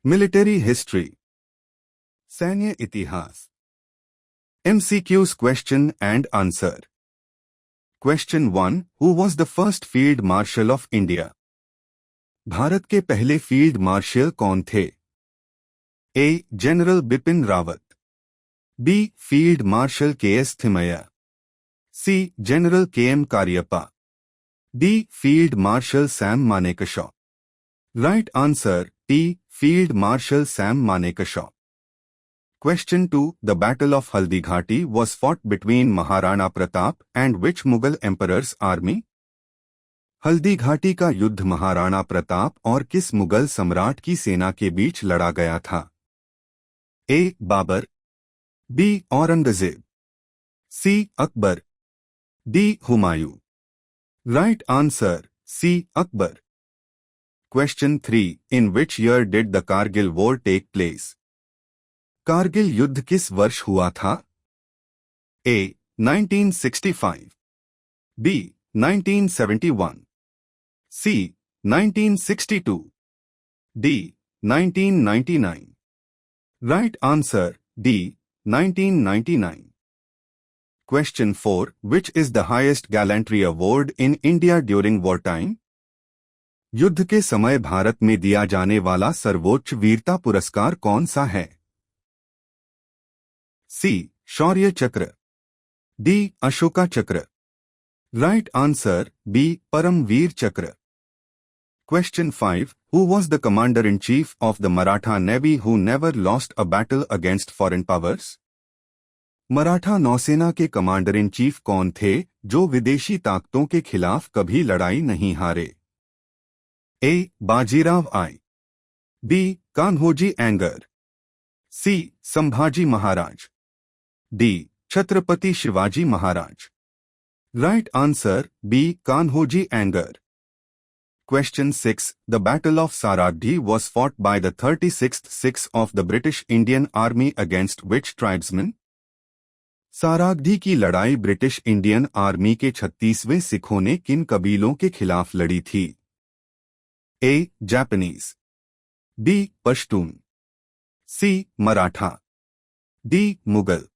Military history, सैन्य इतिहास। MCQs question and answer. Question 1, who was the first field marshal of India? भारत के पहले फील्ड मार्शल कौन थे? A. General Bipin Rawat, B. Field marshal KS Thimayya, C. General KM Cariappa, D. Field marshal Sam Manekshaw. Right answer D. Field marshal Sam Manekshaw. Question 2. The Battle of Haldighati was fought between Maharana Pratap and which Mughal emperor's army? Haldighati का युद्ध महाराणा प्रताप और किस मुगल सम्राट की सेना के बीच लड़ा गया था? A. Babur, B. Aurangzeb, C. Akbar, D. Humayun. Right answer C. Akbar. Question 3. In which year did the Kargil War take place? Kargil युद्ध किस वर्ष हुआ था? A. 1965, B. 1971, C. 1962, D. 1999। Right answer D. 1999। Question 4. Which is the highest gallantry award in India during war time? युद्ध के समय भारत में दिया जाने वाला सर्वोच्च वीरता पुरस्कार कौन सा है? सी. शौर्य चक्र, डी. अशोका चक्र। Right answer B. Param Vir Chakra. Question 5. Who was the commander in chief of the Maratha navy who never lost a battle against foreign powers? Maratha नौसेना के कमांडर इन चीफ कौन थे जो विदेशी ताकतों के खिलाफ कभी लड़ाई नहीं हारे? A. Bajirao I, B. Kanhoji Angre, C. Sambhaji Maharaj, D. Chhatrapati Shivaji Maharaj. Right answer B. Kanhoji Angre. Question 6. The battle of Saragarhi was fought by the 36th Sikhs of the British Indian army against which tribesman? Saragarhi की लड़ाई ब्रिटिश इंडियन आर्मी के 36वें सिखों ने किन कबीलों के खिलाफ लड़ी थी? A. Japanese, B. Pashtun, C. Maratha, D. Mughal.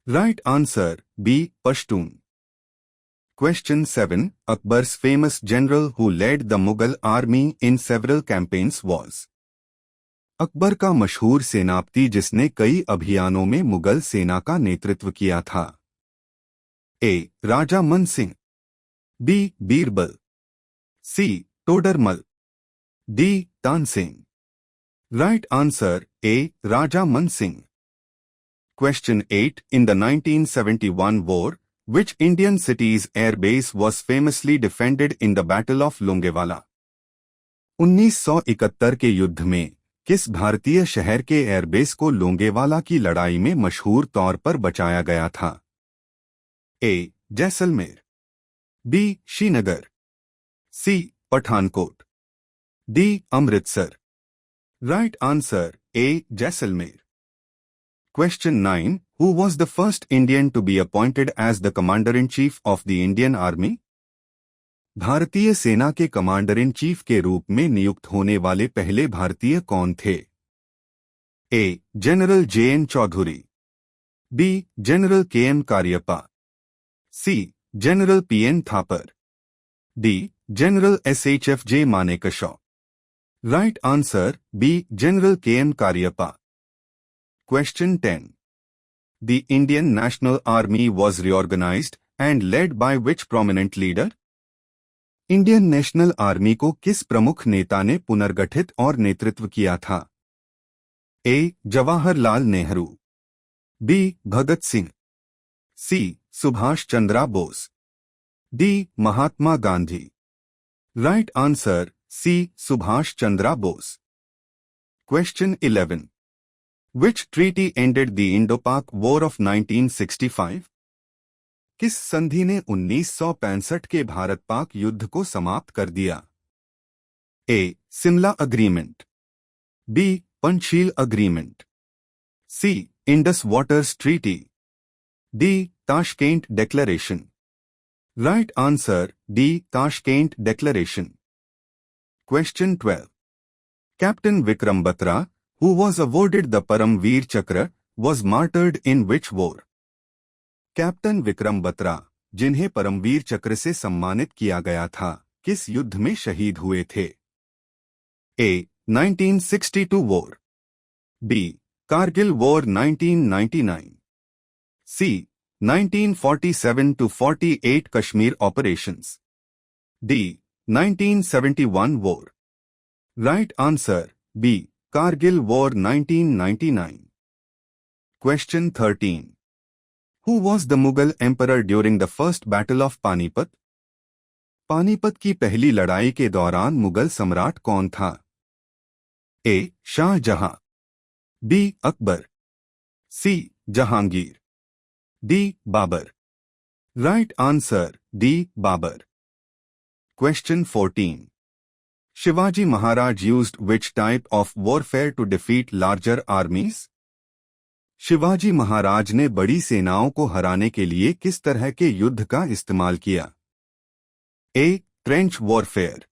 Right answer B. Pashtun. Question 7. Akbar's famous general who led the Mughal army in several campaigns was? Akbar का मशहूर सेनापति जिसने कई अभियानों में मुगल सेना का नेतृत्व किया था? A. Raja Man Singh, B. Birbal, C. Todarmal, D. Tansen. Right answer A. Raja Man Singh. Question 8. In the 1971 war, which Indian city's air base was famously defended in the Battle of Longewala? 1971 के युद्ध में किस भारतीय शहर के एयरबेस को लोंगेवाला की लड़ाई में मशहूर तौर पर बचाया गया था? A. Jaisalmer, B. Srinagar, C. Pathankot, D. Amritsar. Right answer A. Jaisalmer. Question 9. Who was the first Indian to be appointed as the Commander-in-Chief of the Indian Army? भारतीय सेना के कमांडर इन चीफ के रूप में नियुक्त होने वाले पहले भारतीय कौन थे? A. General JN Chaudhuri, B. General KM Cariappa, C. General PN Thapar, D. General SHFJ Manekshaw. Right answer B. General KM Cariappa. Question 10. The Indian National Army was reorganized and led by which prominent leader? Indian national army को किस प्रमुख नेता ने पुनर्गठित और नेतृत्व किया था? A. Jawaharlal Nehru, B. Bhagat Singh, C. Subhash Chandra Bose, D. Mahatma Gandhi. Right answer C. Subhash Chandra Bose. Question 11. Which treaty ended the Indo-Pak War of 1965? किस संधि ने 1965 के भारत-पाक युद्ध को समाप्त कर दिया? A. Simla agreement, B. Panchsheel agreement, C. Indus waters treaty, D. Tashkent declaration. Right answer D. Tashkent declaration. Question 12. Captain Vikram Batra, who was awarded the Paramveer Chakra, was martyred in which war? Captain Vikram Batra, जिन्हें परमवीर चक्र से सम्मानित किया गया था, किस युद्ध में शहीद हुए थे? A. 1962 war, B. Kargil war 1999, C. 1947 to 48 Kashmir operations, D. 1971 war. Right answer B. Kargil war 1999. Question 13. Who was the Mughal emperor during the first battle of Panipat? Panipat की पहली लड़ाई के दौरान मुगल सम्राट कौन था? A. Shah Jahan, B. Akbar, C. Jahangir, D. Babur. Right answer D. Babur. Question 14. Shivaji Maharaj used which type of warfare to defeat larger armies? Shivaji Maharaj ने बड़ी सेनाओं को हराने के लिए किस तरह के युद्ध का इस्तेमाल किया? A. Trench warfare,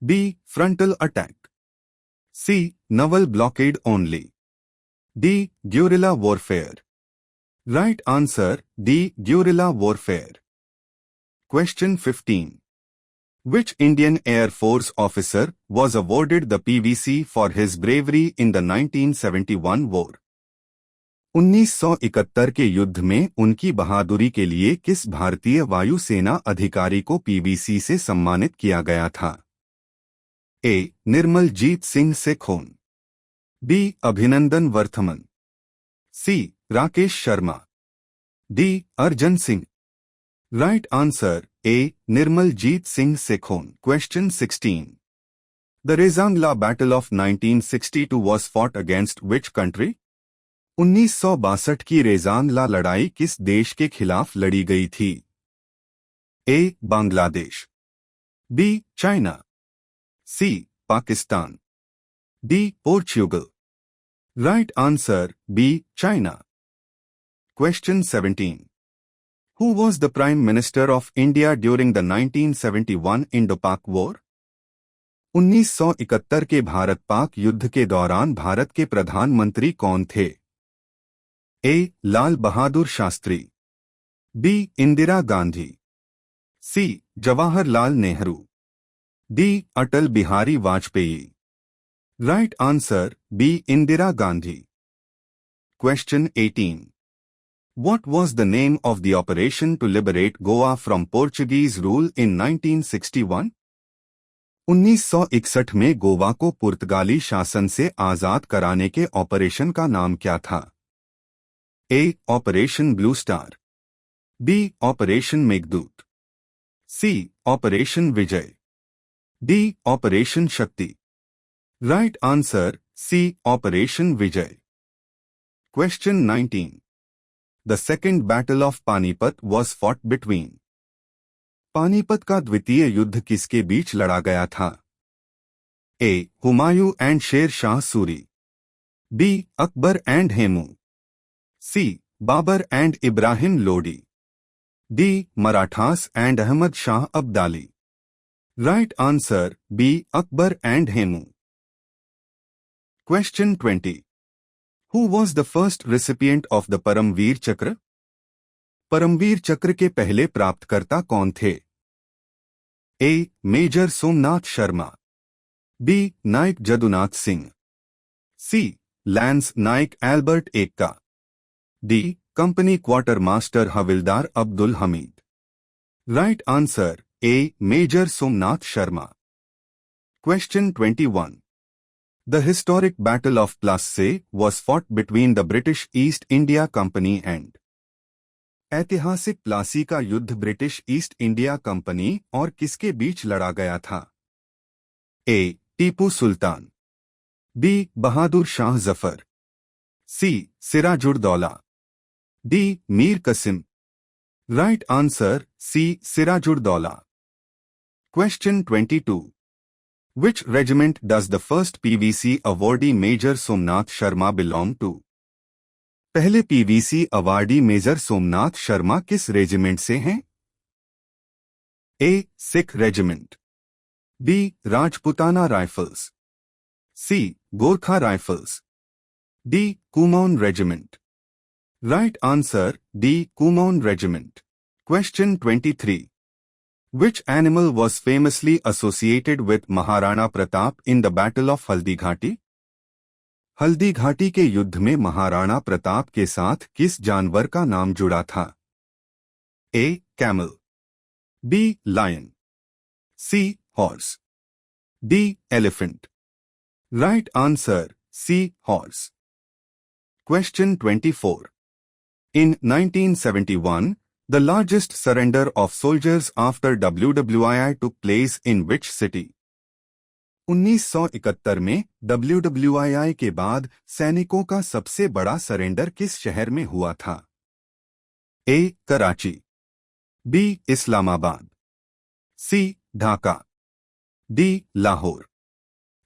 B. Frontal attack, C. Naval blockade only, D. Guerrilla warfare. Right answer D. Guerrilla warfare. Question 15. Which Indian Air Force officer was awarded the PVC for his bravery in the 1971 war? 1971 के युद्ध में उनकी बहादुरी के लिए किस भारतीय वायुसेना अधिकारी को पीवीसी से सम्मानित किया गया था? A. Nirmaljit Singh Sekhon, B. Abhinandan Varthaman, C. Rakesh Sharma, D. Arjan Singh. Right answer A. Nirmaljit Singh Sekhon. Question 16. The Rezangla Battle of 1962 was fought against which country? 1962 की रेजांगला लड़ाई किस देश के खिलाफ लड़ी गई थी? A. Bangladesh, B. China, C. Pakistan, D. Portugal. Right answer B. China. Question 17. Who was the Prime Minister of India during the 1971 Indo-Pak War? 1971 के भारत-पाक युद्ध के दौरान भारत के प्रधानमंत्री कौन थे? A. Lal Bahadur Shastri, B. Indira Gandhi, C. Jawaharlal Nehru, D. Atal Bihari Vajpayee. Right answer B. Indira Gandhi. Question 18. What was the name of the operation to liberate Goa from Portuguese rule in 1961? 1961 में गोवा को पुर्तगाली शासन से आजाद कराने के ऑपरेशन का नाम क्या था? A. Operation blue star, B. Operation Meghdoot, C. Operation Vijay, D. Operation Shakti. Right answer C. Operation Vijay. Question 19. The second battle of Panipat was fought between. Panipat का द्वितीय युद्ध किसके बीच लड़ा गया था? A. Humayun and Sher Shah Suri, B. Akbar and Hemu, C. Babur and Ibrahim Lodi, D. Marathas and Ahmad Shah Abdali. Right answer B. Akbar and Hemu. Question 20. Who was the first recipient of the Paramvir Chakra? Paramvir Chakra के पहले प्राप्तकर्ता कौन थे? A. Major Somnath Sharma, B. Naik Jadunath Singh, C. Lance Naik Albert Ekka, D. Company quarter master Havildar Abdul Hamid. Right answer A. Major Somnath Sharma. Question 21. The historic Battle of Plassey was fought between the British East India Company and. ऐतिहासिक प्लासी का युद्ध British east India company और किसके बीच लड़ा गया था? A. Tipu Sultan, B. Bahadur Shah Zafar, C. Siraj ud Daulah, D. Mir Qasim. Right answer C. Siraj ud Daulah. Question 22. Which regiment does the first PVC awardee Major Somnath Sharma belong to? पहले PVC awardee major Somnath Sharma किस रेजिमेंट से हैं? A. Sikh regiment, B. Rajputana rifles, C. Gorkha Rifles. D. Kumaon Regiment. Right answer D. Kumaon Regiment. Question 23. Which animal was famously associated with Maharana Pratap in the Battle of Haldi Ghati? Haldi Ghati के युद्ध में महाराणा प्रताप के साथ किस जानवर का नाम जुड़ा था? A. Camel. B. Lion. C. Horse. D. Elephant. Right answer C. Horse. Question 24. In 1971, the largest surrender of soldiers after WWII took place in which city? 1971 में WWII के बाद सैनिकों का सबसे बड़ा सरेंडर किस शहर में हुआ था? A. Karachi. B. Islamabad. C. Dhaka. D. Lahore.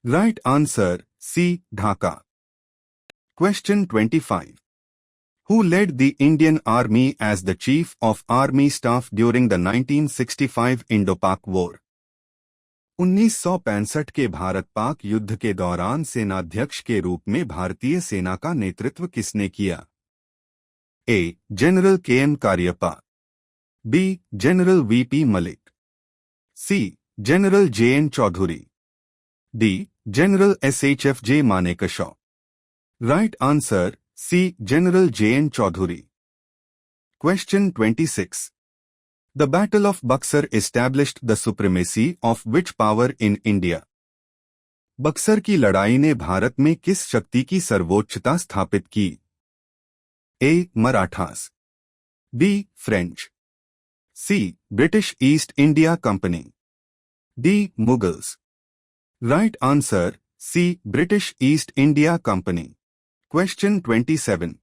Right answer C. Dhaka. Question 25. Who led the Indian Army as the Chief of Army Staff during the 1965 Indo-Pak War? 1965 के भारत-पाक युद्ध के दौरान सेनाध्यक्ष के रूप में भारतीय सेना का नेतृत्व किसने किया? A. General K M. Cariappa. B. General V.P. Malik. C. General J.N. Chaudhuri. D. General S.H.F.J. Manekshaw. Right answer C. General J.N. Chaudhuri. Question 26. The Battle of Buxar established the supremacy of which power in India? Buxar की लड़ाई ने भारत में किस शक्ति की सर्वोच्चता स्थापित की? A. Marathas. B. French. C. British east India company. D. Mughals. Right answer C. British east India company. Question 27.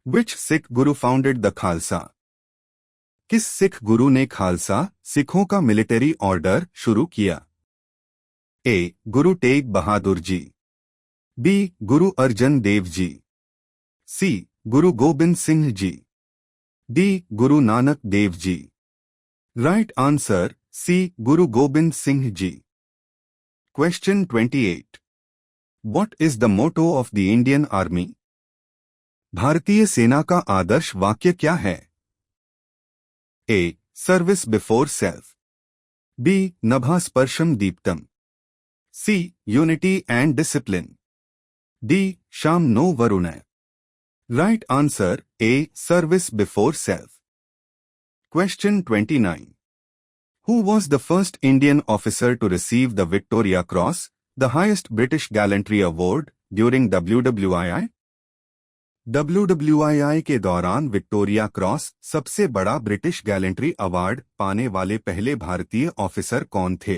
Which Sikh Guru founded the Khalsa? किस सिख गुरु ने खालसा सिखों का मिलिट्री ऑर्डर शुरू किया? A. Guru Tegh Bahadur ji. B. Guru Arjan Dev ji. C. Guru Gobind Singh ji. D. Guru Nanak Dev ji. Right answer C. Guru Gobind Singh ji. Question 28. What is the motto of the Indian Army? भारतीय सेना का आदर्श वाक्य क्या है? A. Service before self. B. Nabha Sparsham Deeptam. C. Unity and discipline. D. Sham no Varuna. Right answer A. Service before self. Question 29. Who was the first Indian officer to receive the Victoria Cross, the highest British gallantry award, during WWII? WWII के दौरान Victoria cross सबसे बड़ा British gallantry award पाने वाले पहले भारतीय officer कौन थे?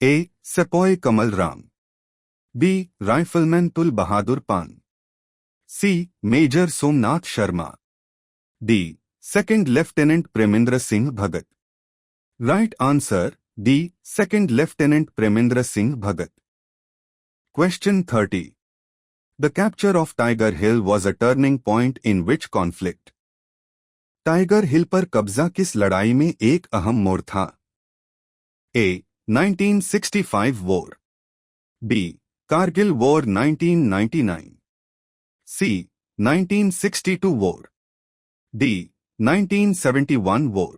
A. Sepoy Kamal Ram. B. Rifleman Tul Bahadur Pun. C. Major Somnath Sharma. D. Second lieutenant Premindra Singh Bhagat. Right answer D. Second Lieutenant Premendra Singh Bhagat. Question 30. The capture of Tiger Hill was a turning point in which conflict? Tiger Hill पर कब्जा किस लड़ाई में एक अहम मोड़ था? A. 1965 War. B. Kargil War 1999. C. 1962 War. D. 1971 War.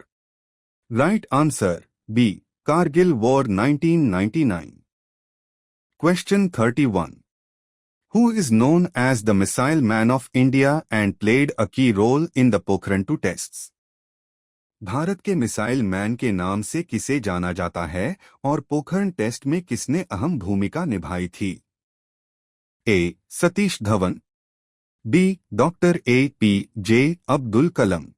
Right answer B. Kargil War 1999. Question 31. Who is known as the Missile Man of India and played a key role in the Pokhran 2 tests? Bharat के missile man के नाम से किसे जाना जाता है और Pokhran test में किसने अहम भूमिका निभाई थी? A. Satish Dhawan. B. Doctor A.P.J. Abdul Kalam.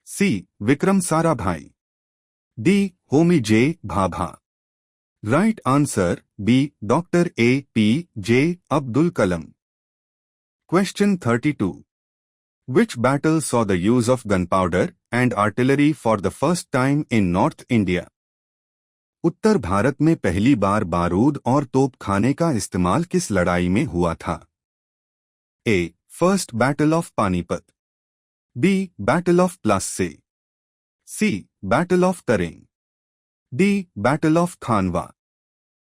C. Vikram Sarabhai. D. Homi J. Bhabha. Right answer B. Dr. A.P.J. Abdul Kalam. Question 32. Which battle saw the use of gunpowder and artillery for the first time in North India? उत्तर भारत में पहली बार बारूद और तोपखाने का इस्तेमाल किस लड़ाई में हुआ था? A. First Battle of Panipat. B. Battle of Plassey. C. Battle of Tarang. D. Battle of Khanwa.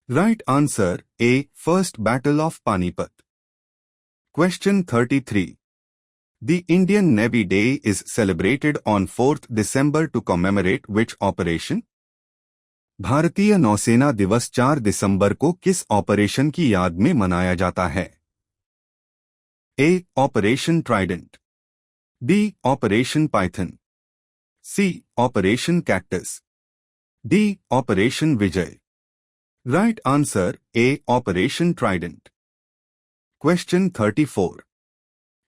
Right answer A. First Battle of Panipat. Question 33. The Indian Navy Day is celebrated on 4th December to commemorate which operation? भारतीय नौसेना दिवस 4 दिसंबर को किस operation की याद में मनाया जाता है? A. Operation Trident. B. Operation Python. C. Operation Cactus. D. Operation Vijay. Right answer A. Operation Trident. Question 34.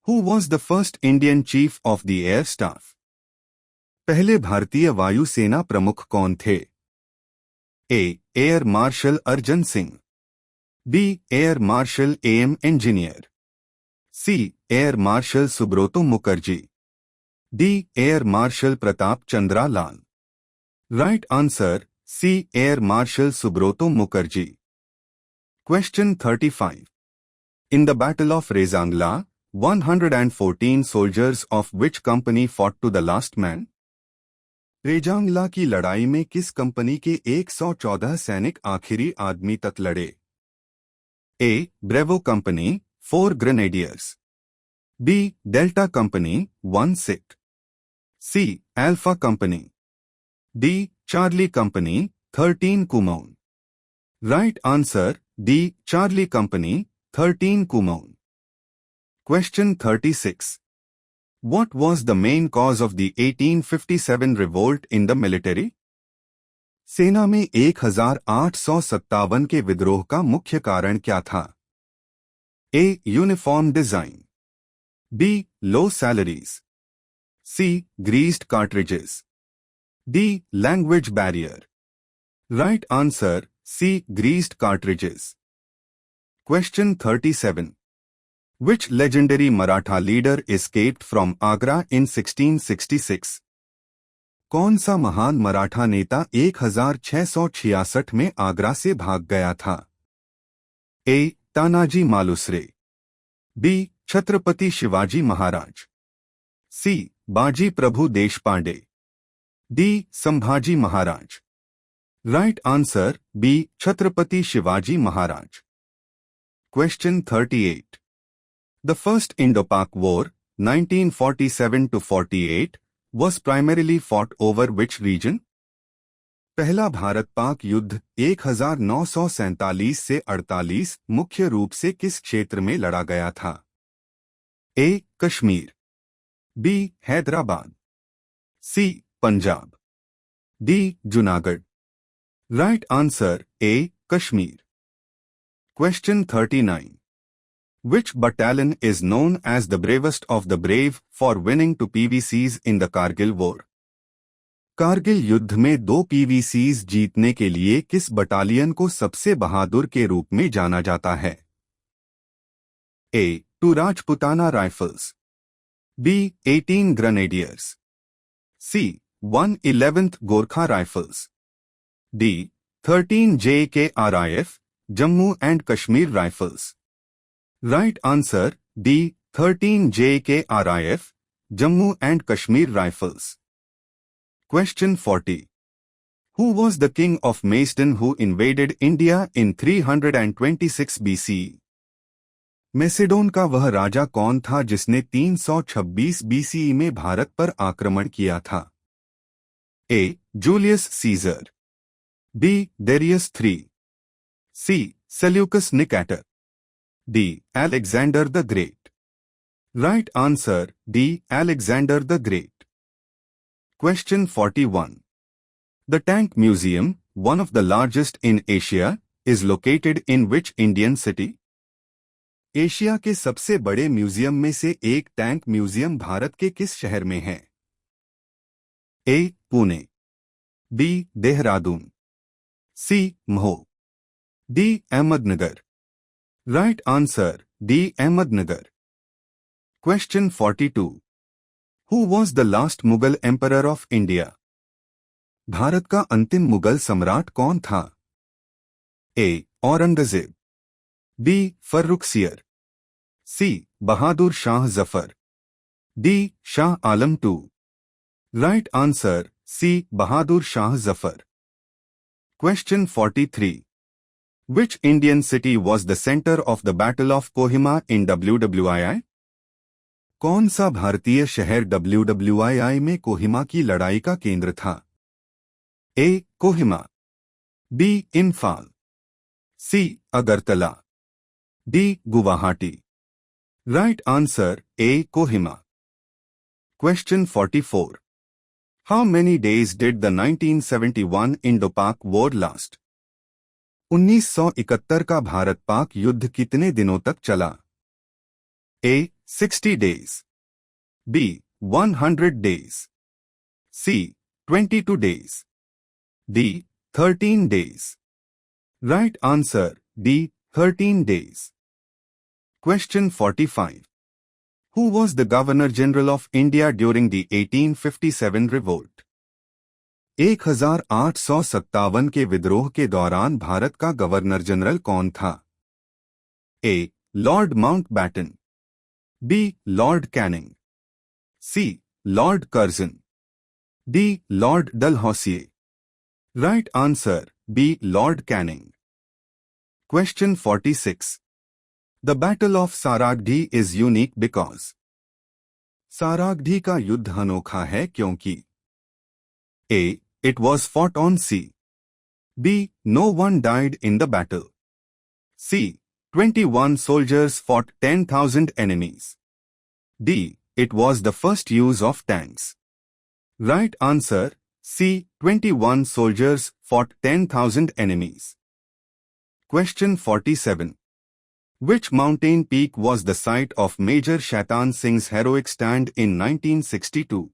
Who was the first Indian Chief of the Air Staff? पहले भारतीय वायु सेना प्रमुख कौन थे? A. Air Marshal Arjan Singh. B. Air Marshal A.M. Engineer. C. Air Marshal Subroto Mukherjee. D. Air Marshal Pratap Chandra Lal. Right answer C. Air Marshal Subroto Mukherjee. Question 35. In the Battle of Rezangla, 114 soldiers of which company fought to the last man? Rezang La की लड़ाई में किस company के 114 सैनिक आखिरी आदमी तक लड़े? A. Bravo Company, 4 Grenadiers. B. Delta Company, 1 Sikh. C. Alpha Company. D. Charlie Company, 13 Kumaon. Right answer D. Charlie Company, 13 Kumaon. Question 36. What was the main cause of the 1857 revolt in the military? सेना में 1857 के विद्रोह का मुख्य कारण क्या था? A. Uniform design. B. Low salaries. C. Greased cartridges. D. Language barrier. Right answer C. Greased cartridges. Question 37. Which legendary Maratha leader escaped from Agra in 1666? कौन सा महान मराठा नेता 1666 में आगरा से भाग गया था? A. Tanaji Malusare. B. Chhatrapati Shivaji Maharaj. C. बाजी प्रभु Deshpande. D. Sambhaji Maharaj. Right answer B. Chhatrapati Shivaji Maharaj. Question 38. The First Indo-Pak War, 1947-48, was primarily fought over which region? पहला भारत-पाक युद्ध 1947 से 48 मुख्य रूप से किस क्षेत्र में लड़ा गया था? A. Kashmir. B. Hyderabad. C. Punjab. D. Junagadh. Right answer A. Kashmir. Question 39. Which battalion is known as the bravest of the brave for winning 2 PVCs in the Kargil War? Kargil युद्ध में 2 PVCs जीतने के लिए किस बटालियन को सबसे बहादुर के रूप में जाना जाता है? A. 2 Rajputana Rifles. B. 18 Grenadiers. C. 111th Gorkha Rifles. D. 13 JKRIF, Jammu and Kashmir Rifles. Right answer D. 13 JKRIF, Jammu and Kashmir Rifles. Question 40. Who was the king of Macedon who invaded India in 326 BCE? Macedon का वह राजा कौन था जिसने 326 BCE में भारत पर आक्रमण किया था? A. Julius Caesar. B. Darius III. C. Seleucus Nicator. D. Alexander the Great. Right answer D. Alexander the Great. Question 41. The Tank Museum, one of the largest in Asia, is located in which Indian city? Asia के सबसे बड़े museum में से एक tank museum Bharat के किस शहर में है? A. Pune. B. Dehradun. C. Mho. D. Ahmednagar. Right answer D. Ahmednagar. Question 42. Who was the last Mughal Emperor of India? Bharat का अंतिम मुगल सम्राट कौन था? A. Aurangzeb. B. Farrukhsiyar. C. Bahadur Shah Zafar. D. Shah Alam II. Right answer C. Bahadur Shah Zafar. Question 43. Which Indian city was the center of the Battle of Kohima in WWII? कौन सा भारतीय शहर WWII में कोहिमा की लड़ाई का केंद्र था? A. Kohima, B. Imphal, C. Agartala, D. Guwahati. Right answer A. Kohima. Question 44. How many days did the 1971 Indo-Pak War last? 1971 का भारत-पाक युद्ध कितने दिनों तक चला? A. 60 days, B. 100 days, C. 22 days, D. 13 days. Right answer D. 13 days. Question 45. Who was the Governor General of India during the 1857 revolt? 1857 के विद्रोह के दौरान भारत का गवर्नर जनरल कौन था? A. Lord Mountbatten, B. Lord Canning, C. Lord Curzon, D. Lord Dalhousie. Right answer B. Lord Canning. Question 46. The Battle of Saragdi is unique because. Saragarhi का युद्ध अनोखा है क्योंकि A. It was fought on sea, B. No one died in the battle, C. 21 soldiers fought 10,000 enemies, D. It was the first use of tanks. Right answer C. 21 soldiers fought 10,000 enemies. Question 47. Which mountain peak was the site of Major Shaitan Singh's heroic stand in 1962?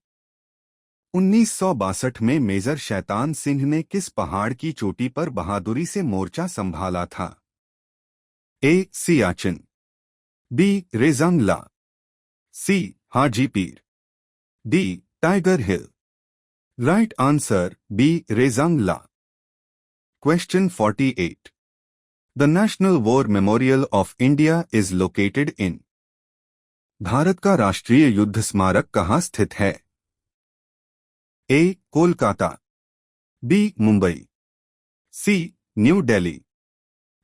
1962 में major Shaitan Singh ने किस पहाड़ की चोटी पर बहादुरी से मोर्चा संभाला था? A. Siachen, B. रेजंगला, C. Haji Pir, D. Tiger hill. Right answer B. रेजंगला. Question 48. The National War Memorial of India is located in. Bharat का राष्ट्रीय युद्ध स्मारक कहाँ स्थित है? A. Kolkata, B. Mumbai, C. New Delhi,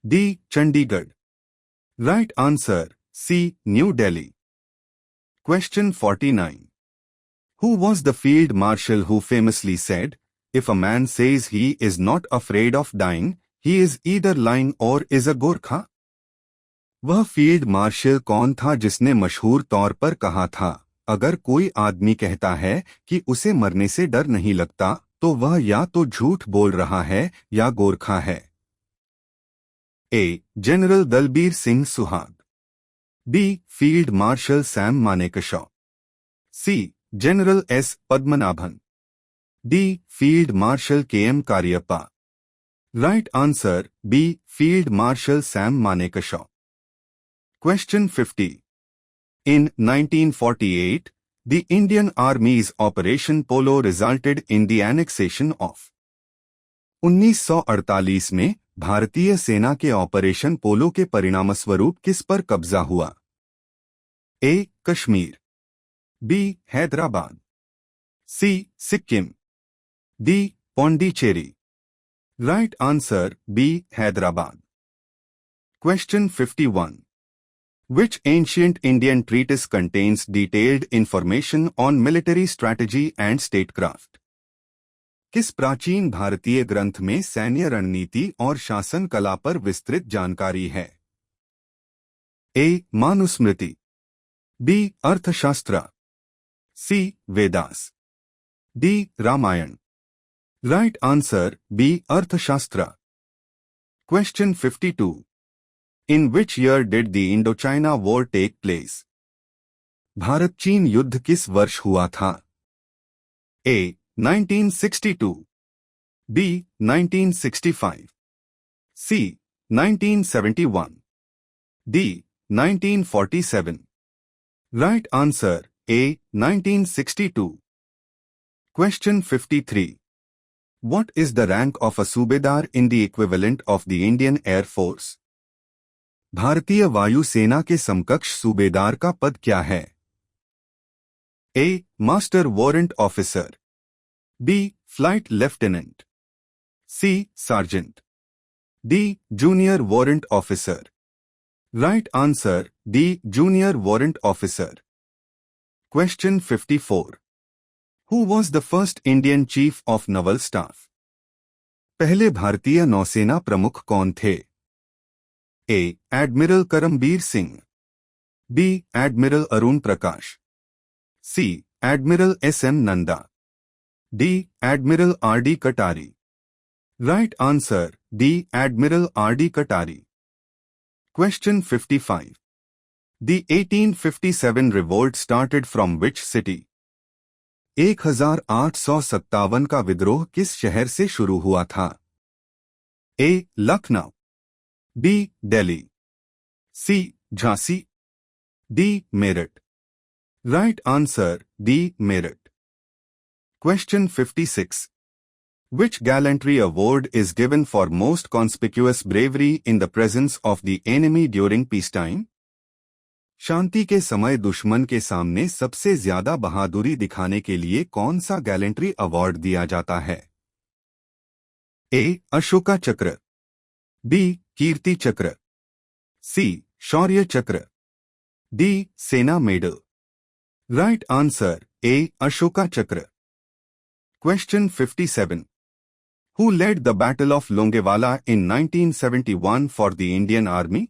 D. Chandigarh. Right answer C. New Delhi. Question 49. Who was the field marshal who famously said, "If a man says he is not afraid of dying, he is either lying or is a Gorkha"? वह field marshal कौन था जिसने मशहूर तौर पर कहा था, अगर कोई आदमी कहता है कि उसे मरने से डर नहीं लगता, तो वह या तो झूठ बोल रहा है या गोरखा है? A. General Dalbir Singh Suhag, B. Field marshal Sam Manekshaw, C. General S. Padmanabhan, D. Field marshal KM Kariappa. Right answer B. Field Marshal Sam Manekashaw. Question 50. In 1948, the Indian Army's Operation Polo resulted in the annexation of. 1948 में भारतीय सेना के operation पोलो के परिणामस्वरूप किस पर कब्जा हुआ? A. Kashmir, B. Hyderabad, C. Sikkim, D. Pondicherry. Right answer B. Hyderabad. Question 51. Which ancient Indian treatise contains detailed information on military strategy and statecraft? किस प्राचीन भारतीय ग्रंथ में सैन्य रणनीति और शासन कला पर विस्तृत जानकारी है? A. मानुस्मृति, B. अर्थशास्त्र, C. Vedas, D. Ramayan. Right answer B. अर्थशास्त्र. Question 52. In which year did the Indochina War take place? भारत-चीन युद्ध किस वर्ष हुआ था? A. 1962, B. 1965, C. 1971, D. 1947. Right answer A. 1962. Question 53. What is the rank of a सूबेदार in the equivalent of the Indian Air Force? भारतीय वायु सेना के समकक्ष सूबेदार का पद क्या है? A. Master warrant officer, B. Flight lieutenant, C. Sergeant, D. Junior Warrant Officer. Right answer, D. Junior Warrant Officer. Question 54. Who was the first Indian Chief of Naval Staff? पहले भारतीय नौसेना प्रमुख कौन थे? A. Admiral Karambir Singh. B. Admiral Arun Prakash. C. Admiral S.M. Nanda. D. Admiral R.D. Katari. Right answer, D. Admiral R.D. Katari. Question 55. The 1857 revolt started from which city? 1857 का विद्रोह किस शहर से शुरू हुआ था? A. Lucknow. B. Delhi. C. Jhansi. D. Meerut. Right answer, D. Meerut. Question 56. Which gallantry award is given for most conspicuous bravery in the presence of the enemy during peacetime? शांति के समय दुश्मन के सामने सबसे ज्यादा बहादुरी दिखाने के लिए कौन सा गैलेंट्री अवार्ड दिया जाता है? A. अशोका चक्र. B. कीर्ति चक्र. C. शौर्य चक्र. D. सेना medal. Right answer, A. Ashoka चक्र. Question 57. Who led the Battle of Longevala in 1971 for the Indian Army?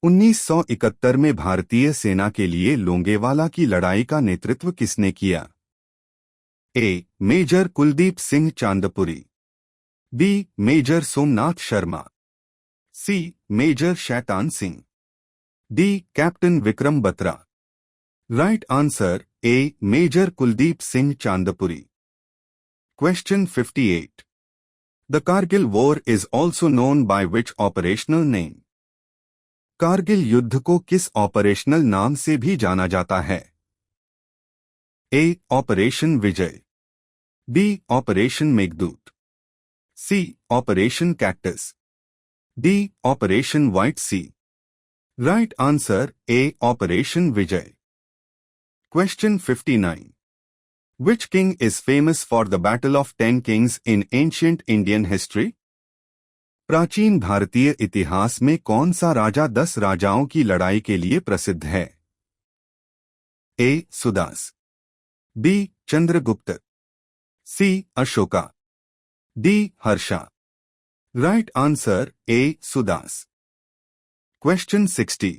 1971 में भारतीय सेना के लिए लोंगेवाला की लड़ाई का नेतृत्व किसने किया? A. Major Kuldip Singh Chandpuri. B. Major Somnath Sharma. C. Major Shaitan Singh. D. Captain Vikram Batra. Right answer, A. Major Kuldip Singh Chandpuri. Question 58. The Kargil War is also known by which operational name? Kargil युद्ध को किस ऑपरेशनल नाम से भी जाना जाता है? A. Operation Vijay. B. Operation Meghdoot. C. Operation cactus. D. Operation white sea. Right answer, A. Operation Vijay. Question 59. Which king is famous for the Battle of 10 Kings in ancient Indian history? प्राचीन भारतीय इतिहास में कौन सा राजा 10 राजाओं की लड़ाई के लिए प्रसिद्ध है? A. Sudas. B. Chandragupta. C. Ashoka. D. Harsha. Right answer, A. Sudas. Question 60.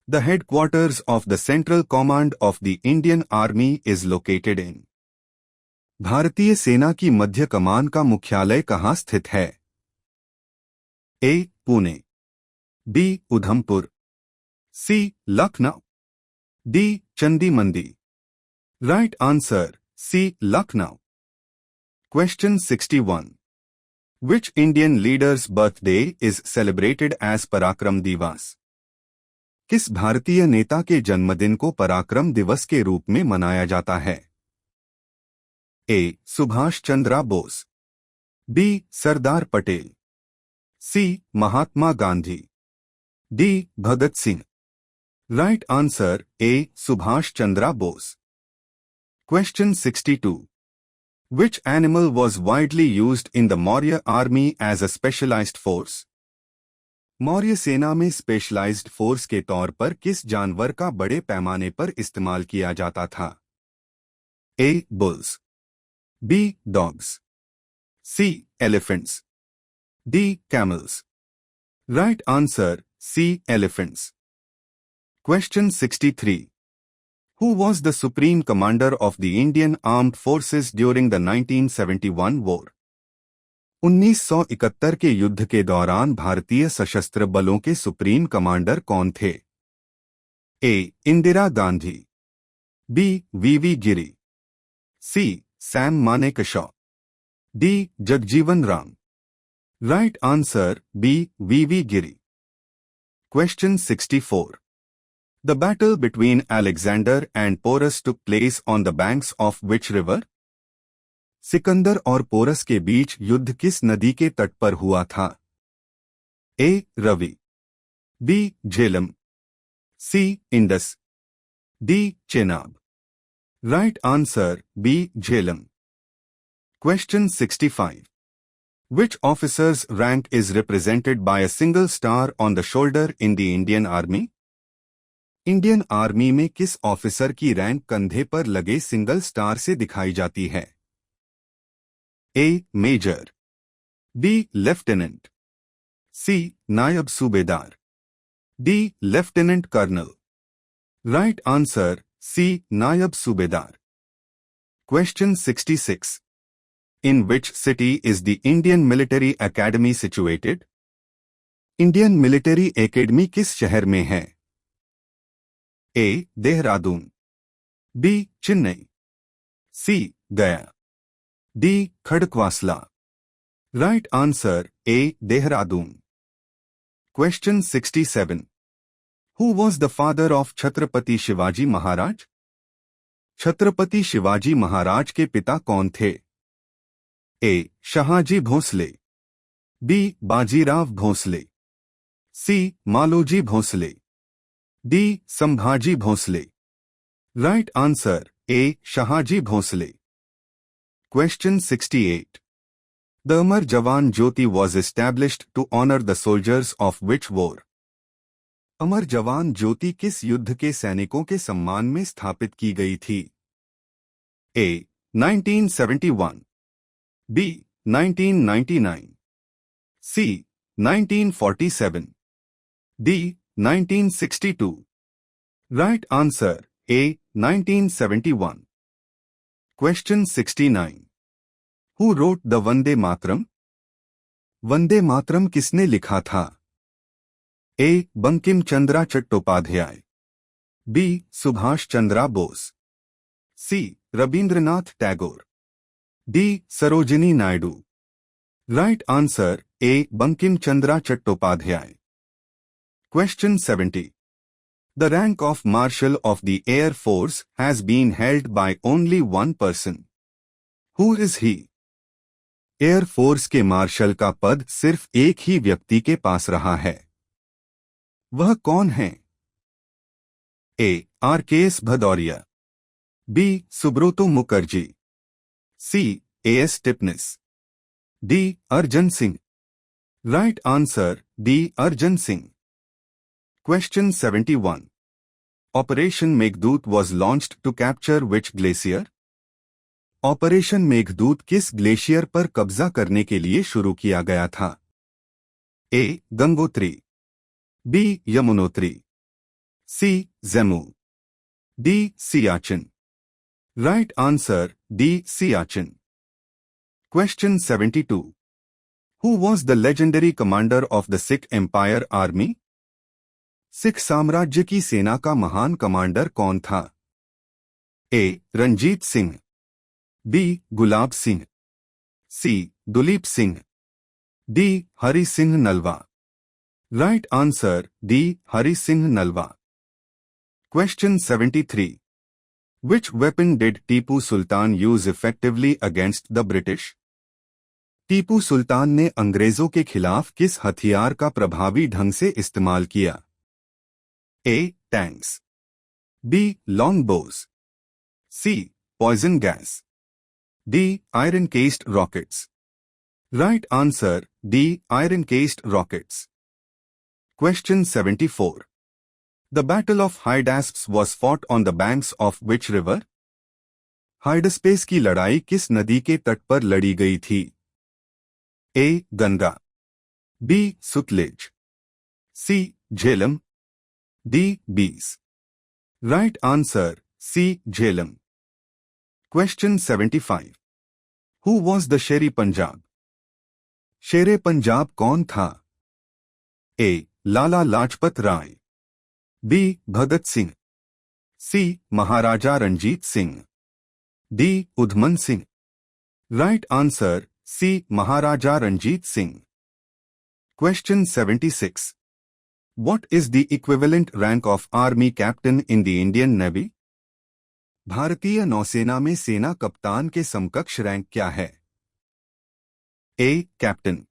The headquarters of the Central Command of the Indian Army is located in. भारतीय सेना की मध्य कमान का मुख्यालय कहाँ स्थित है? A. Pune. B. Udhampur. C. Lucknow. D. Chandi Mandi. Right answer, C. Lucknow. Question 61. Which Indian leader's birthday is celebrated as Parakram Divas? किस भारतीय नेता के जन्मदिन को पराक्रम दिवस के रूप में मनाया जाता है? A. Subhash Chandra Bose. B. Sardar Patel. C. Mahatma Gandhi. D. Bhagat Singh. Right answer, A. Subhash Chandra Bose. Question 62. Which animal was widely used in the Maurya army as a specialized force? Maurya सेना में स्पेशलाइज्ड फोर्स के तौर पर किस जानवर का बड़े पैमाने पर इस्तेमाल किया जाता था? A. Bulls. B. Dogs. C. Elephants. D. Camels. Right answer, C. Elephants. Question 63. Who was the supreme commander of the Indian Armed Forces during the 1971 war? 1971 के युद्ध के दौरान भारतीय सशस्त्र बलों के सुप्रीम कमांडर कौन थे? A. Indira Gandhi. B. V Giri. C. Sam Manekshaw. D. Jagjivan Ram. Right answer, B. V Giri. Question 64. The battle between Alexander and Porus took place on the banks of which river? Sikandar और पोरस के बीच युद्ध किस नदी के तट पर हुआ था? A. Ravi. B. Jhelum. C. Indus. D. Chenab. Right answer, B. Jhelum. Question 65. Which officer's rank is represented by a single star on the shoulder in the Indian Army? Indian army में किस ऑफिसर की रैंक कंधे पर लगे सिंगल स्टार से दिखाई जाती है? A. Major, B. Lieutenant, C. Naib Subedar, D. Lieutenant colonel. Right answer C. Naib Subedar. Question 66. In which city is the Indian Military Academy situated? Indian military academy किस शहर में है? A. Dehradun, B. Chennai, C. Gaya, D. Khadakwasla. Right answer A. Dehradun. Question 67. Who was the father of Chhatrapati Shivaji Maharaj? Chhatrapati Shivaji Maharaj के पिता कौन थे? A. Shahaji Bhosale, B. Bajirao Bhosale, C. Maloji Bhosale, D. Sambhaji Bhosale. Right answer A. Shahaji Bhosale. Question 68. The Amar Jawan Jyoti was established to honour the soldiers of which war? अमर जवान ज्योति किस युद्ध के सैनिकों के सम्मान में स्थापित की गई थी? A. 1971, B. 1999, C. 1947, D. 1962। Right answer A. 1971। Question 69. Who wrote the Vande Mataram? Vande Mataram किसने लिखा था? A. Bankim Chandra Chattopadhyay, B. Subhash Chandra Bose, C. Rabindranath Tagore, D. Sarojini Naidu. Right answer A. Bankim Chandra Chattopadhyay. Question 70. The rank of marshal of the air force has been held by only one person. Who is he? Air force के martial का पद सिर्फ एक ही व्यक्ति के पास रहा है। वह कौन है? A. R K S. Bhadauria, B. Subroto Mukherjee, C. A.S. Tipnis, D. Arjan Singh. Right answer D. Arjan Singh. Question 71. Operation Meghdoot was launched to capture which glacier? Operation Meghdoot किस ग्लेशियर पर कब्जा करने के लिए शुरू किया गया था? A. Gangotri, B. Yamunotri, C. Zemu, D. Siachen. Right answer D. Siachen. Question 72. Who was the legendary commander of the Sikh Empire Army? Sikh साम्राज्य की सेना का महान कमांडर कौन था? A. Ranjit Singh, B. Gulab Singh, C. Duleep Singh, D. Hari Singh Nalwa. Right answer D. Hari Singh Nalwa. Question 73. Which weapon did Tipu Sultan use effectively against the British? टीपू सुल्तान ने अंग्रेजों के खिलाफ किस हथियार का प्रभावी ढंग से इस्तेमाल किया? A. Tanks, B. Long bows, C. Poison gas, D. Iron cased rockets. Right answer D. Iron cased rockets. Question 74. The battle of Hydaspes was fought on the banks of which river? Hydaspes की लड़ाई किस नदी के तट पर लड़ी गई थी? A. Ganga, B. Sutlej, C. Jhelum, D. Beas. Right answer C. Jhelum. Question 75. Who was the Sher Punjab? Sher Punjab कौन था? A. Lala Lajpat Rai, B. Bhagat Singh, C. Maharaja Ranjit Singh, D. Udham Singh. Right answer C. Maharaja Ranjit Singh. Question 76. What is the equivalent rank of Army Captain in the Indian Navy? भारतीय नौसेना में सेना कप्तान के समकक्ष rank क्या है? A. Captain,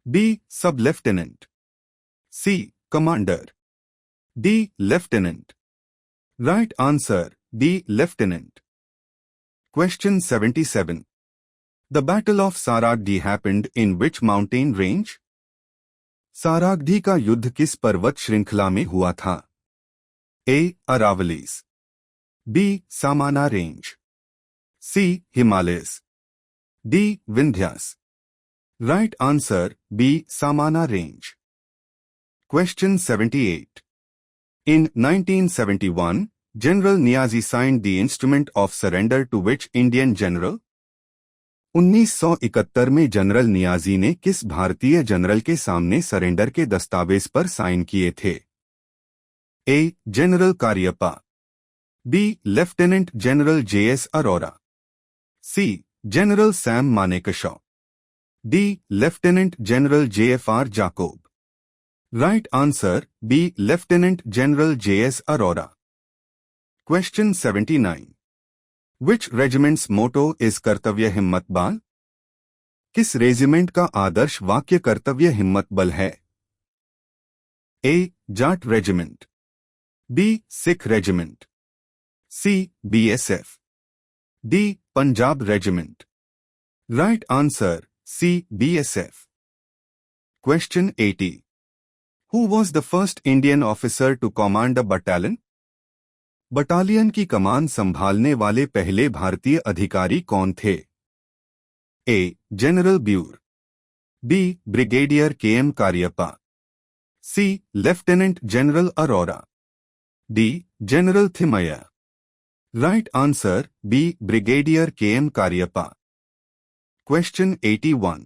B. Sub lieutenant, C. Commander, D. Lieutenant. Right answer D. Lieutenant. Question 77. The Battle of Saragdi happened in which mountain range? Saragarhi का युद्ध किस पर्वत श्रृंखला में हुआ था? A. Aravallis, B. Samana Range, C. Himalayas, D. Vindhyas. Right answer B. Samana Range. Question 78. In 1971, General Niazi signed the Instrument of Surrender to which Indian general? 1971 में general Niazi ने किस भारतीय जनरल के सामने सरेंडर के दस्तावेज पर साइन किए थे? A. General Cariappa, B. Lieutenant general J.S. Aurora, C. General Sam Manekshaw, D. Lieutenant general J.F.R. Jacob. Right answer B. Lieutenant general J.S. Aurora. Question 79. Which regiment's motto is कर्तव्य हिम्मत बाल? किस रेजिमेंट का आदर्श वाक्य कर्तव्य हिम्मत बल है? A. Jat regiment, B. Sikh regiment, C. BSF, D. Punjab regiment. Right answer C. BSF. Question 80. Who was the first Indian officer to command a battalion? Battalion की कमान संभालने वाले पहले भारतीय अधिकारी कौन थे? A. General Bewoor, B. Brigadier KM Cariappa, C. Lieutenant general Arora, D. General Thimayya. Right answer B. Brigadier KM Cariappa. Question 81.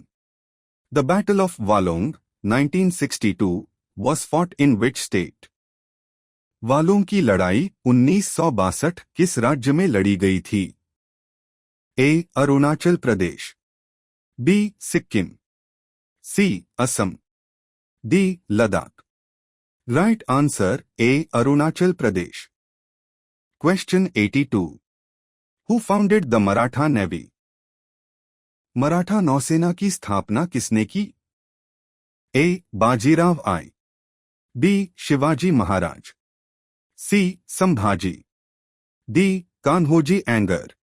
The battle of Walong 1962 was fought in which state? वालों की लड़ाई 1962 किस राज्य में लड़ी गई थी? A. Arunachal Pradesh, B. Sikkim, C. Assam, D. Ladakh. Right answer A. Arunachal Pradesh. Question 82. Who founded the Maratha navy? Maratha नौसेना की स्थापना किसने की? A. Bajirao I, B. Shivaji Maharaj, C. Sambhaji, D. Kanhoji Angre.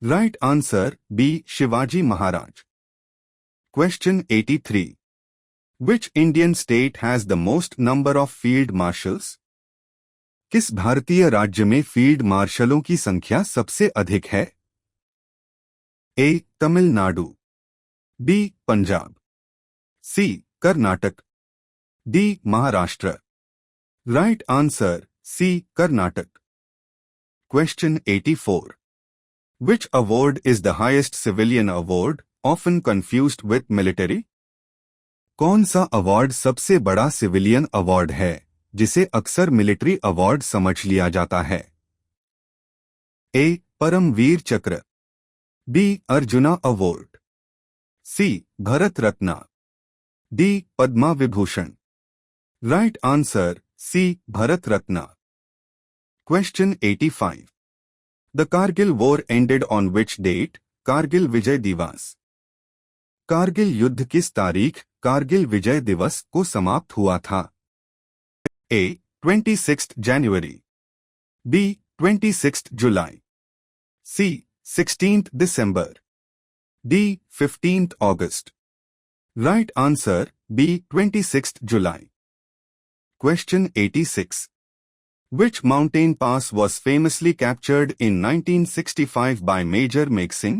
Right answer B. Shivaji Maharaj. Question 83. Which Indian state has the most number of field marshals? किस भारतीय राज्य में field मार्शलों की संख्या सबसे अधिक है? A. Tamil Nadu, B. Punjab, C. Karnataka, D. Maharashtra. Right answer C. Karnataka. Question 84. Which award is the highest civilian award, often confused with military? कौन सा अवार्ड सबसे बड़ा सिविलियन अवार्ड है जिसे अक्सर मिलिट्री अवार्ड समझ लिया जाता है? A. Param Vir Chakra, B. Arjuna award, C. Bharat Ratna, D. Padma Vibhushan. Right answer C. Bharat Ratna. Question 85. The Kargil war ended on which date? Kargil Vijay Diwas. Kargil युद्ध किस तारीख कारगिल विजय दिवस को समाप्त हुआ था? ए. 26 जनवरी, बी. 26 जुलाई, सी. 16 दिसंबर, डी. 15 अगस्त. Right answer B. 26 जुलाई. Question 86. Which mountain pass was famously captured in 1965 by Major Meg Singh?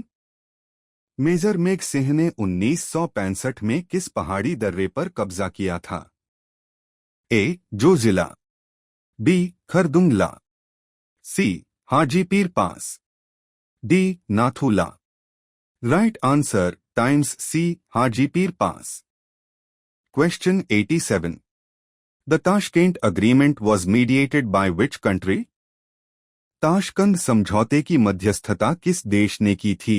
Major Megh Singh ने 1965 में किस पहाड़ी दर्रे पर कब्जा किया था? A. Zoji La, B. Khardung La, C. Haji Pir pass, D. Nathu La. Right answer times C. Haji Pir pass. Question 87. The Tashkent Agreement was mediated by which country? Tashkent समझौते की मध्यस्थता किस देश ने की थी?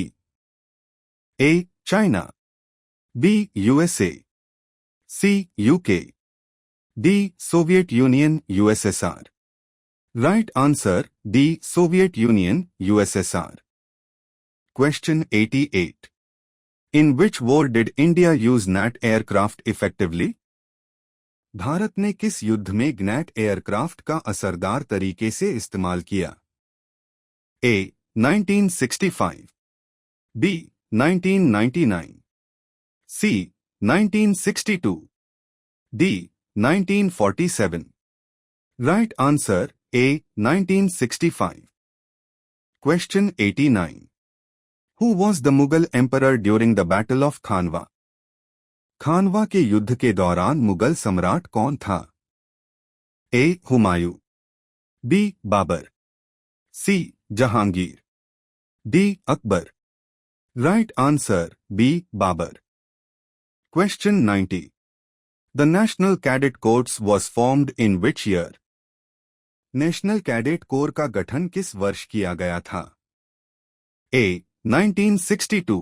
A. China, B. USA, C. UK, D. Soviet Union USSR. Right answer D. Soviet Union USSR. Question 88. In which war did India use NAT aircraft effectively? Bharat ने किस युद्ध में ग्नैट एयरक्राफ्ट का असरदार तरीके से इस्तेमाल किया? ए. 1965, B. 1999, C. 1962, D. 1947. Right answer A. 1965. Question 89. Who was the Mughal emperor during the Battle of Khanwa? Khanwa के युद्ध के दौरान मुगल सम्राट कौन था? A. Humayun, B. Babur, C. Jahangir, D. Akbar. Right answer B. Babur. Question 90. The National Cadet Corps was formed in which year? National cadet corps का गठन किस वर्ष किया गया था? A. 1962,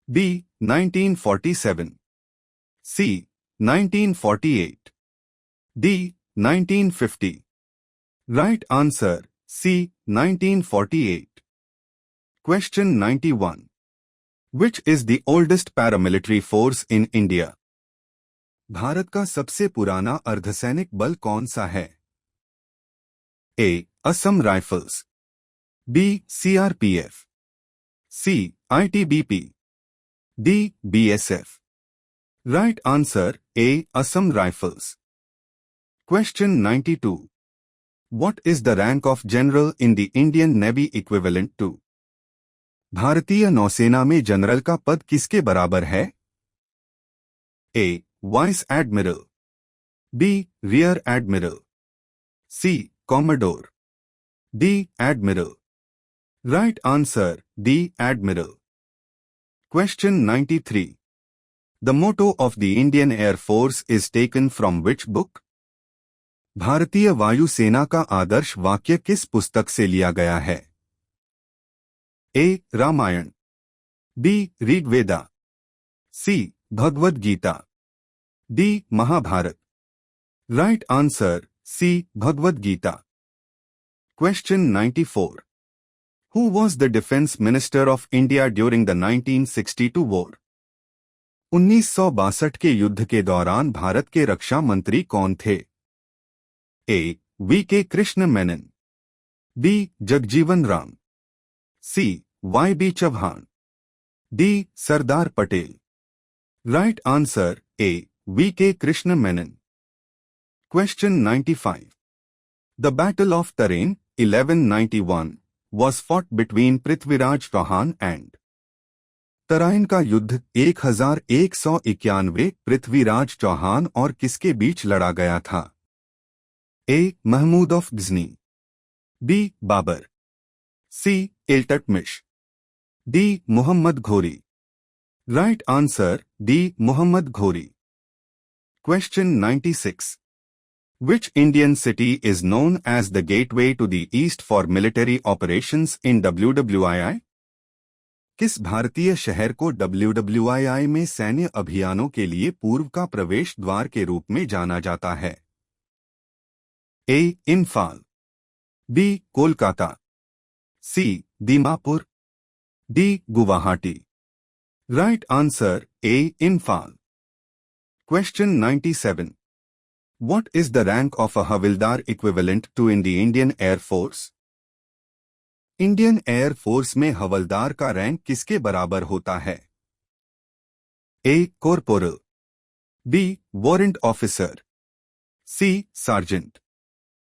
B. 1947, C. 1948, D. 1950. Right answer C. 1948. Question 91. Which is the oldest paramilitary force in India? Bharat का सबसे पुराना अर्धसैनिक बल कौन सा है? A. Assam rifles, B. CRPF, C. ITBP, D. BSF. Right answer A. Assam rifles. Question 92. What is the rank of general in the Indian Navy equivalent to? भारतीय नौसेना में जनरल का पद किसके बराबर है? A. Vice admiral, B. Rear admiral, C. Commodore, D. Admiral. Right answer D. Admiral. Question 93. The motto of the Indian Air Force is taken from which book? भारतीय वायुसेना का आदर्श वाक्य किस पुस्तक से लिया गया है? A. Ramayana, B. Rigveda, C. Bhagavad Gita, D. Mahabharata. Right answer C. Bhagavad Gita. Question 94. Who was the Defense Minister of India during the 1962 war? 1962 के युद्ध के दौरान भारत के रक्षा मंत्री कौन थे? A. V K. Krishna Menon, B. Jagjivan Ram, C. Y B. Chauhan, D. Sardar Patel. Right answer A. V K. Krishna Menon. Question 95. The Battle of Tarain, 1191, was fought between Prithviraj Chauhan and. Tarain का युद्ध 1191 पृथ्वीराज चौहान और किसके बीच लड़ा गया था? A. Mahmud of Ghazni, B. Babur, C. Iltutmish, D. Muhammad Ghori. Right answer D. Muhammad Ghori. Question 96. Which Indian city is known as the gateway to the East for military operations in WWII? किस भारतीय शहर को WWII में सैन्य अभियानों के लिए पूर्व का प्रवेश द्वार के रूप में जाना जाता है? A. Imphal, B. Kolkata, C. Dimapur, D. Guwahati. Right answer A. Imphal. Question 97. What is the rank of a Havildar equivalent to in the Indian Air Force? Indian air force में हवलदार का रैंक किसके बराबर होता है? A. Corporal, B. Warrant officer, C. Sergeant,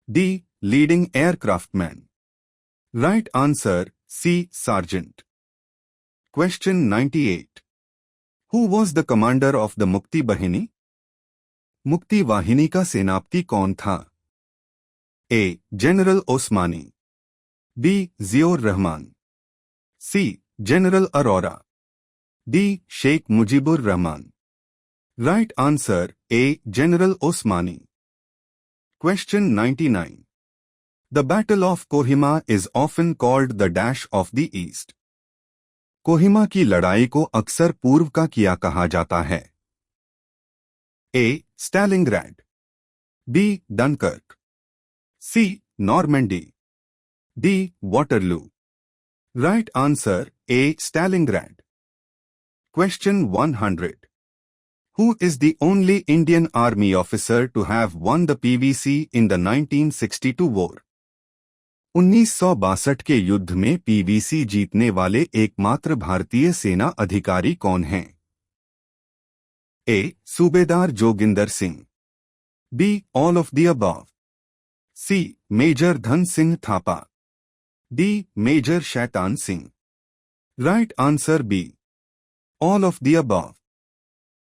D. Leading aircraftman. Right answer C. Sergeant. Question 98. Who was the commander of the मुक्ति बाहिनी? मुक्ति वाहिनी का सेनापति कौन था? A. General Osmani, B. Ziaur Rahman, C. General Arora, D. Sheikh Mujibur Rahman. Right answer A. General Osmani. Question 99. The Battle of Kohima is often called the Dash of the East. Kohima की लड़ाई को अक्सर पूर्व का किया कहा जाता है? A. Stalingrad, B. Dunkirk, C. Normandy, D. Waterloo. Right answer A. Stalingrad. Question 100. Who is the only Indian Army officer to have won the PVC in the 1962 war? 1962 के युद्ध में पीवीसी जीतने वाले एकमात्र भारतीय सेना अधिकारी कौन हैं? A. Subedar Joginder Singh, B. All of the above, C. Major Dhan Singh Thapa, D. Major Shaitan Singh. Right answer B, all of the above.